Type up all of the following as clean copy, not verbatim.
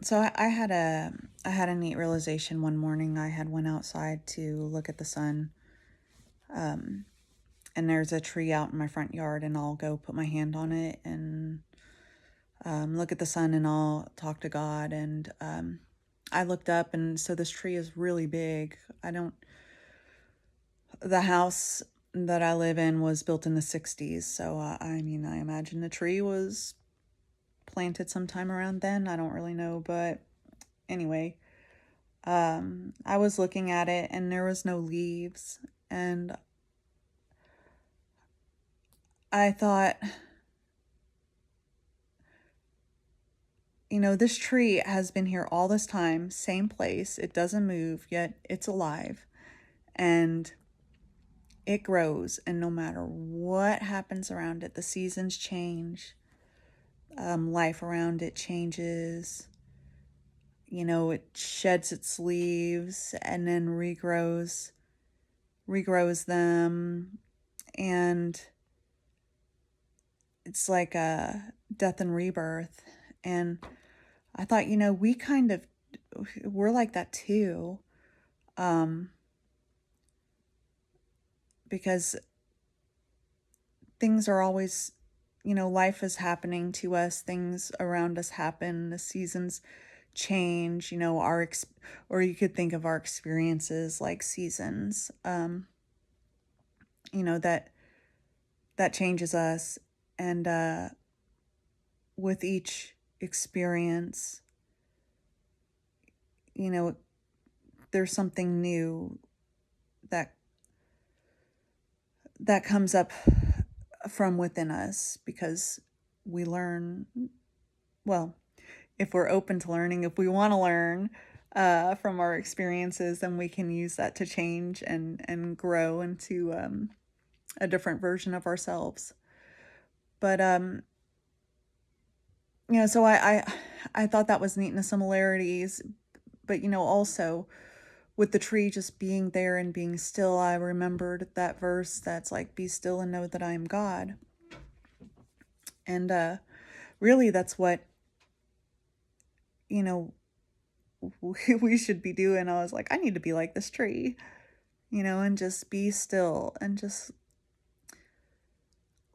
So I had a neat realization one morning. I had went outside to look at the sun, um, and there's a tree out in my front yard, and I'll go put my hand on it and look at the sun, and I'll talk to God. And I looked up, and so this tree is really big. I don't. The house that I live in was built in the '60s, so I mean, I imagine the tree was planted sometime around then. I don't really know, but anyway. I was looking at it and there was no leaves. And I thought, this tree has been here all this time, same place. It doesn't move, yet it's alive. And it grows. And no matter what happens around it, the seasons change, life around it changes. It sheds its leaves and then regrows them. And it's like a death and rebirth. And I thought, we're like that too. Um, because things are always, life is happening to us, things around us happen, the seasons change, or you could think of our experiences like seasons, that changes us. And with each experience, you know, there's something new that comes up from within us because we learn, well, if we're open to learning, if we want to learn from our experiences, then we can use that to change and grow into a different version of ourselves. But so I thought that was neat in the similarities. But also with the tree just being there and being still, I remembered that verse that's like, "Be still and know that I am God." And really, that's what you know we should be doing. I was like, I need to be like this tree, and just be still and just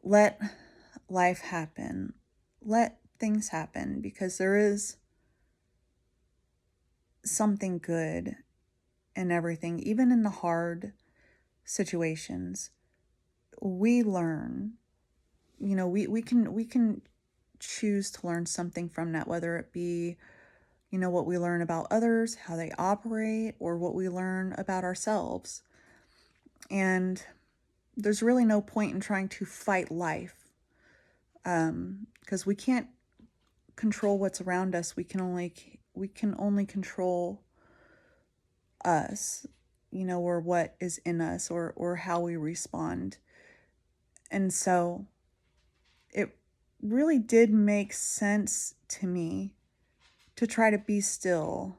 let life happen. Let things happen because there is something good in everything, even in the hard situations. We learn. We can choose to learn something from that, whether it be, what we learn about others, how they operate, or what we learn about ourselves. And there's really no point in trying to fight life, because we can't control what's around us. We can only control us, or what is in us, or how we respond. And so it really did make sense to me to try to be still,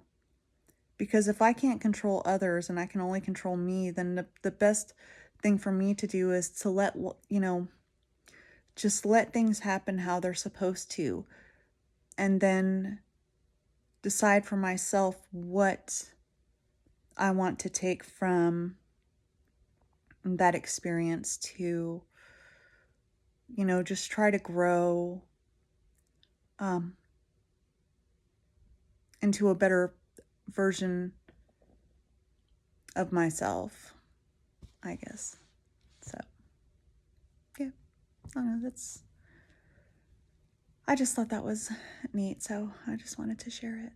because if I can't control others and I can only control me, then the best thing for me to do is to just let things happen how they're supposed to, and then decide for myself what I want to take from that experience to, just try to grow um, into a better version of myself, I guess. So, yeah, I don't know. I just thought that was neat, so I just wanted to share it.